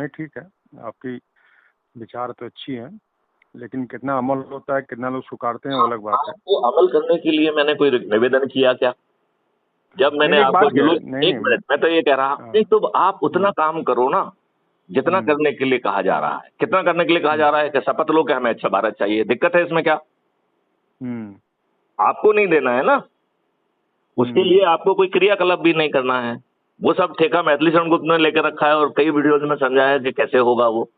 नहीं ठीक है, आपकी विचार तो अच्छी है, लेकिन कितना अमल होता है, कितना लोग स्वीकारते हैं, वो अलग बात है। आपको अमल करने के लिए मैंने कोई निवेदन किया क्या? जब नहीं मैंने नहीं, एक आपको बात क्या है, जुलूस, नहीं एक नहीं। मिनट, मैं तो ये कह रहा हूँ, हाँ। नहीं तो आप उतना हम्म, काम करो ना जितना हम्म, करने के लिए कहा जा रहा है। कितना करने के लिए कहा हम्म, जा रहा है कि शपथ लो कि हमें अच्छा भारत चाहिए, दिक्कत है इसमें क्या? हम्म, आपको नहीं देना है ना, उसके हम्म, लिए आपको कोई क्रियाकलाप भी नहीं करना है। वो सब ठेका मैथिली शरण गुप्त ने लेकर रखा है और कई वीडियोज में समझाया कि कैसे होगा वो।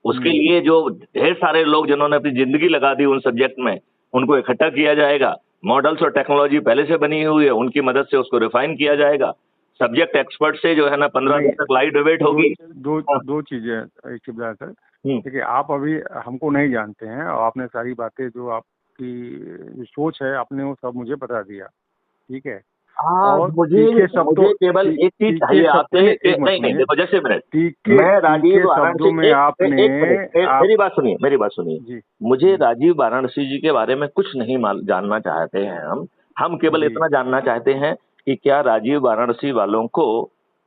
उसके हम्म। लिए जो ढेर सारे लोग जिन्होंने अपनी जिंदगी लगा दी उन सब्जेक्ट में, उनको इकट्ठा किया जाएगा। मॉडल्स और टेक्नोलॉजी पहले से बनी हुई है, उनकी मदद से उसको रिफाइन किया जाएगा। सब्जेक्ट एक्सपर्ट से जो है ना 15 नहीं, दिन तक लाइव डिबेट दो होगी। दो हाँ, दो चीजें एक सर। हम्म। देखिए, आप अभी हमको नहीं जानते हैं, और आपने सारी बातें जो आपकी जो सोच है, आपने वो सब मुझे बता दिया, ठीक है। आज और मुझे मुझे केवल एक चीज तीखे चाहिए सब आपसे नहीं, कि एक मिनट नहीं नहीं, सुनिए। देखो जैसे मिनट, तीखे मैं राजीव तीखे वाराणसी, शब्दों में आपने एक मिनट, आप मेरी बात सुनिए, मेरी बात सुनिए। जी। मुझे राजीव वाराणसी जी के बारे में कुछ नहीं जानना चाहते हैं हम केवल जी। इतना जानना चाहते हैं कि क्या राजीव वाराणसी वालों को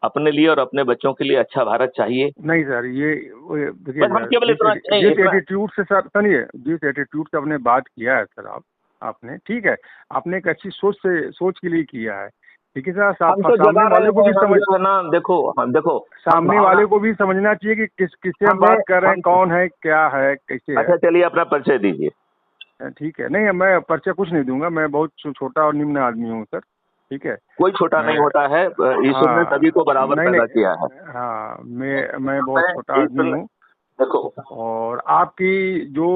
अपने लिए और अपने बच्चों के लिए अच्छा भारत चाहिए? नहीं सर, देखिए बस हम सर, केवल इतना, नहीं जिस इतना। एटीट्यूड से सर सुनिए, जिस एटीट्यूड से आपने बात किया है सर, आपने ठीक है, आपने एक अच्छी सोच के लिए किया है, ठीक है सर। हम तो सामने जगा रहे वाले को हैं, भी हम समझ जो है ना, देखो हम, देखो हम सामने भावना, वाले को भी समझना चाहिए कि किससे हम हमें बात कर रहे हैं, हम, कौन है, क्या है, कैसे है। अच्छा चलिए अपना परिचय दीजिए। ठीक है, नहीं मैं परिचय कुछ नहीं दूंगा, मैं बहुत छोटा और निम्न आदमी हूँ सर, ठीक है। कोई छोटा मैं नहीं होता है, ईश्वर ने सभी को हाँ, बराबर नहीं पैदा किया है। नहीं, हाँ, मैं बहुत मैं छोटा ईश्वर आदमी ने, हूँ। देखो, और आपकी जो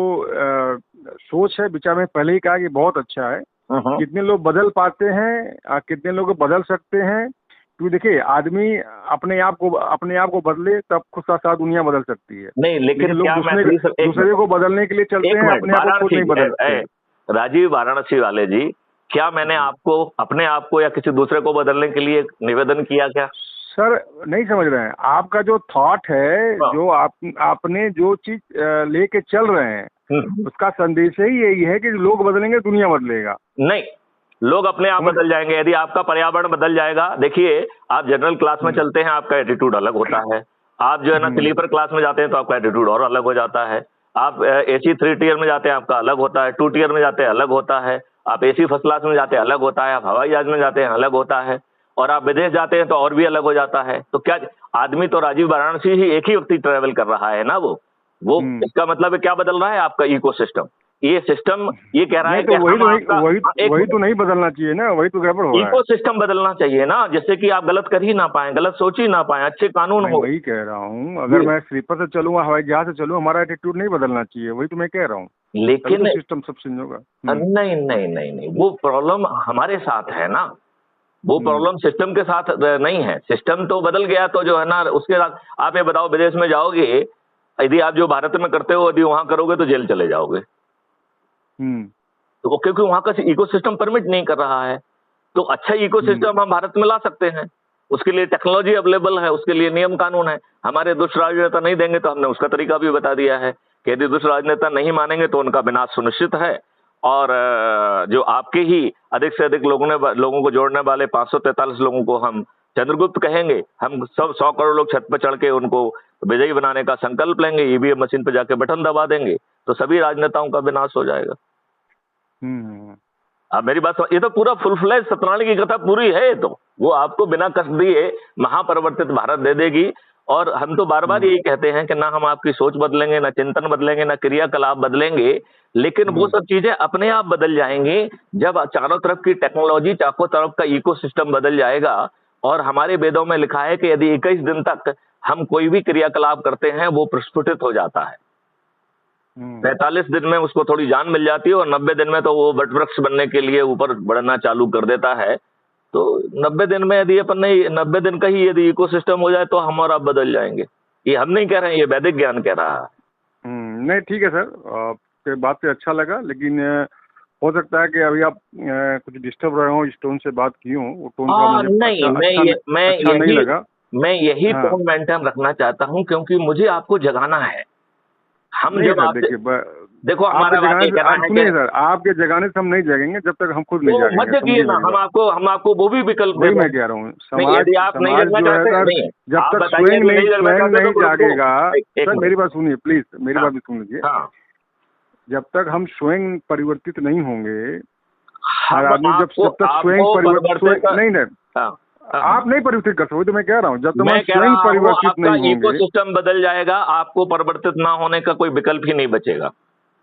सोच है, विचार में पहले ही कहा कि बहुत अच्छा है। हम्म, कितने लोग बदल पाते हैं, कितने लोग बदल सकते हैं, क्योंकि देखिए, आदमी अपने आप को बदले तब खुद साथ साथ दुनिया बदल सकती है। नहीं लेकिन लेकिन लोग क्या मैथिली सब, एक दूसरे को बदलने के लिए चलते हैं, मिनट, अपने आप को खुद वाराणसी, नहीं बदलते। राजीव वाराणसी वाले जी, क्या मैंने जी आपको अपने आप को या किसी दूसरे को बदलने के लिए निवेदन किया क्या? सर, नहीं समझ रहे हैं, आपका जो थॉट है, हाँ। जो आपने जो चीज लेके चल रहे हैं, हम्म। उसका संदेश ही यही है कि लोग बदलेंगे, दुनिया बदलेगा। नहीं, लोग अपने आप समझ। बदल जाएंगे यदि आपका पर्यावरण बदल जाएगा। देखिए, आप जनरल क्लास में हम्म, चलते हैं, आपका एटीट्यूड अलग होता है। आप जो है ना हम्म, स्लीपर क्लास में जाते हैं तो आपका एटीट्यूड और अलग हो जाता है। आप एसी 3 टियर में जाते हैं, आपका अलग होता है। 2 टियर में जाते हैं, अलग होता है। आप एसी फर्स्ट क्लास में जाते हैं, अलग होता है। आप हवाई जहाज में जाते हैं, अलग होता है। और आप विदेश जाते हैं तो और भी अलग हो जाता है। तो क्या आदमी तो राजीव वाराणसी ही एक ही व्यक्ति ट्रेवल कर रहा है ना, वो हम्म। इसका मतलब है क्या बदल रहा है? आपका इकोसिस्टम, ये सिस्टम ये कह रहा नहीं है तो कि वही हम तो नहीं, आपका, एक वही तो मिनट, नहीं बदलना चाहिए ना, वही तो गड़बड़ हो रहा है। इकोसिस्टम बदलना चाहिए ना, जिससे कि आप गलत कर ही ना पाए, गलत सोच ही ना पाए, अच्छे कानून मैं हो। वही कह रहा हूँ, अगर जी, मैं स्लीपर से चलूँ, हवाई जहाज से चलूँ, हमारा एटीट्यूड नहीं बदलना चाहिए, वही तो मैं कह रहा हूँ। तभी तो लेकिन सिस्टम सब चेंज होगा। नहीं नहीं नहीं नहीं, वो प्रॉब्लम हमारे साथ है ना, वो हम्म, प्रॉब्लम सिस्टम के साथ नहीं है। सिस्टम तो बदल गया तो जो है ना उसके साथ, आप ये बताओ, विदेश में जाओगे, यदि आप जो भारत में करते हो यदि वहां करोगे तो जेल चले जाओगे। हम्म, तो क्योंकि वहां का इकोसिस्टम परमिट नहीं कर रहा है। तो अच्छा हम्म, इकोसिस्टम हम भारत में ला सकते हैं, उसके लिए टेक्नोलॉजी अवेलेबल है, उसके लिए नियम कानून है। हमारे दुष्ट राजनेता नहीं देंगे तो हमने उसका तरीका भी बता दिया है कि यदि दुष्ट राजनेता नहीं मानेंगे तो उनका विनाश सुनिश्चित है। और जो आपके ही अधिक से अधिक लोगों को जोड़ने वाले 543 लोगों को हम चंद्रगुप्त कहेंगे। हम सब 100 करोड़ लोग छत पर चढ़ के उनको विजयी बनाने का संकल्प लेंगे, ईवीएम मशीन पे जाके बटन दबा देंगे, तो सभी राजनेताओं का विनाश हो जाएगा। हम्म, अब मेरी बात ये तो पूरा फुल फ्लैश सत्यनारायण की कथा पूरी है। ये तो वो आपको बिना कष्ट दिए महापरिवर्तित भारत दे देगी। और हम तो बार बार हम्म, यही कहते हैं कि ना हम आपकी सोच बदलेंगे, ना चिंतन बदलेंगे, ना क्रियाकलाप बदलेंगे, लेकिन वो हम्म, सब चीजें अपने आप बदल जाएंगी जब चारों तरफ की टेक्नोलॉजी, चारों तरफ का इकोसिस्टम बदल जाएगा। और हमारे वेदों में लिखा है कि यदि 21 दिन तक हम कोई भी क्रियाकलाप करते हैं वो प्रस्फुटित हो जाता है। हम्म। 45 दिन में उसको थोड़ी जान मिल जाती है और 90 दिन में तो वो वटवृक्ष बनने के लिए ऊपर बढ़ना चालू कर देता है। तो 90 दिन में यदि अपन ने 90 दिन का ही यदि इकोसिस्टम हो जाए तो हम और आप बदल जाएंगे। ये हम नहीं कह रहे हैं, ये वैदिक ज्ञान कह रहा है। नहीं ठीक है सर, आपके बात से अच्छा लगा, लेकिन हो सकता है कि अभी आप कुछ डिस्टर्ब रहे हो, इस टोन से बात की हो, वो टोन थोड़ा मुझे नहीं, अच्छा नहीं लगा। मैं यही हाँ। टोन मेंटेन रखना चाहता हूं क्योंकि मुझे आपको जगाना है। हम नहीं जब सर, आपसे, देखिए, देखो आपके हमारा बात जगाने ये से कहना है सुनिए कि सर, आपके जगाने से हम नहीं जागेंगे जब तक हम खुद नहीं तो मत जागेंगे, जगिए समझिए ना, मेरी बात। हम आपको वो भी विकल्प दे वही रहे मैं हैं। कह रहा हूँ, नहीं, समाज यदि आप नहीं समाज जगना जो है चाहते, सर, नहीं जब आप तक बताइए यदि नहीं जगना स्वयं चाहते नहीं तो ग्रुप को जागेगा। एक सर मिनट। मेरी बात सुनिए प्लीज, मेरी हाँ बात भी सुन लीजिए। हाँ, जब तक हम स्वयं परिवर्तित नहीं होंगे, हर हम आदमी आपको जब तक स्वयं आपको परिवर्तित, नहीं नहीं, हाँ हाँ, आप नहीं परिवर्तित कर सकते, तो मैं कह रहा हूँ जब तक हम मैं कह स्वयं रहा हूँ परिवर्तित आपका नहीं होंगे। इकोसिस्टम बदल जाएगा, आपको परिवर्तित ना होने का कोई विकल्प ही नहीं बचेगा।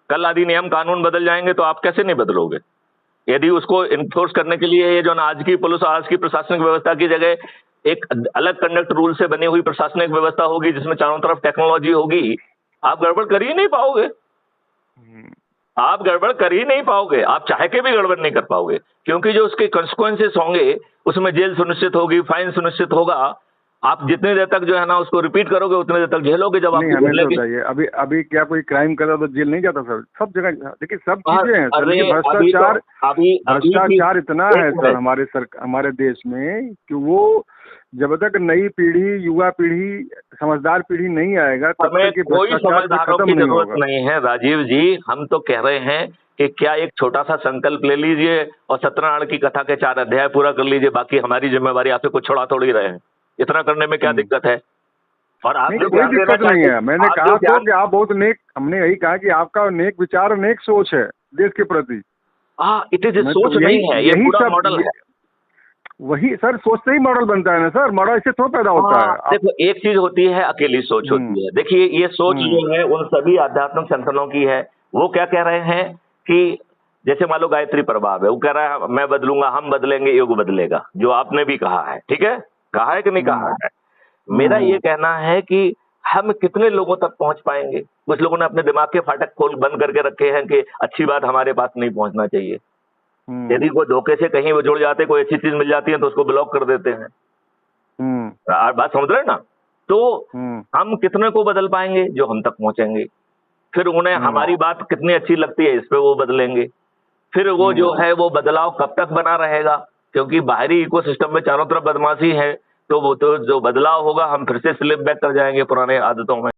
कल अधिनियम कानून बदल जाएंगे तो आप कैसे नहीं बदलोगे? यदि उसको इन्फोर्स करने के लिए ये जो आज की पुलिस, आज की प्रशासनिक व्यवस्था की जगह एक अलग कंडक्ट रूल से बनी हुई प्रशासनिक व्यवस्था होगी जिसमें चारों तरफ टेक्नोलॉजी होगी, आप गड़बड़ कर ही नहीं पाओगे। आप गड़बड़ कर ही नहीं पाओगे, आप चाहे के भी गड़बड़ नहीं कर पाओगे, क्योंकि जो उसके कंसिक्वेंसेस होंगे उसमें जेल सुनिश्चित होगी, फाइन सुनिश्चित होगा। आप जितनी देर तक जो है ना उसको रिपीट करोगे उतनी देर तक झेलोगे, जब नहीं, आपको हमें तो झेलने की। बताइए, अभी अभी क्या कोई क्राइम करा तो जेल नहीं जाता सर? सब जगह देखिए, सब चीजें हैं सर, अरे लेकिन अभी तो भ्रष्टाचार इतना है एक सर मिनट, हमारे देश में कि वो जब तक नई पीढ़ी, युवा पीढ़ी, समझदार पीढ़ी नहीं आएगा तब हमें तक ये कोई भ्रष्टाचार भी समझदारों खत्म की नहीं जरूरत होगा। नहीं है राजीव जी। हम तो कह रहे हैं कि क्या एक छोटा सा संकल्प ले लीजिए और सत्यनारायण की कथा के 4 अध्याय पूरा कर लीजिए, बाकी हमारी जिम्मेवारी आपसे कुछ छोड़ा थोड़ी रहे हैं। इतना करने में क्या दिक्कत है? और आप नहीं, जो कोई ध्यान देना दिक्कत नहीं चाहते, है। मैंने आप कहा जो तो ध्यान, कि आप बहुत नेक, हमने यही कहा कि आपका नेक विचार और नेक सोच है देश के प्रति। इट इज मैं सोच तो नहीं है, ये यही पूरा सब मॉडल है। वही सर, सोचते ही मॉडल बनता है ना सर, मॉडल इससे थोड़ा पैदा होता है। आप देखो एक चीज होती है अकेली सोच होती है। देखिए ये सोच जो है उन सभी आध्यात्मिक संगठनों की है। वो क्या कह रहे हैं कि जैसे मान लो गायत्री प्रभाव है, वो कह रहा है मैं बदलूंगा, हम बदलेंगे, युग बदलेगा, जो आपने भी कहा है, ठीक है, कहा है कि नहीं कहा है? मेरा ये कहना है कि हम कितने लोगों तक पहुंच पाएंगे? कुछ लोगों ने अपने दिमाग के फाटक खोल बंद करके रखे हैं कि अच्छी बात हमारे पास नहीं पहुंचना चाहिए। यदि कोई धोखे से कहीं वो जुड़ जाते, कोई अच्छी चीज मिल जाती है तो उसको ब्लॉक कर देते हैं। आप बात समझ रहे हैं ना? तो हम कितने को बदल पाएंगे? जो हम तक पहुंचेंगे। फिर उन्हें हमारी बात कितनी अच्छी लगती है इस पे वो बदलेंगे। फिर वो जो है वो बदलाव कब तक बना रहेगा? क्योंकि बाहरी इकोसिस्टम में चारों तरफ बदमाशी है, तो वो तो जो बदलाव होगा हम फिर से स्लिप बैक कर जाएंगे पुराने आदतों में।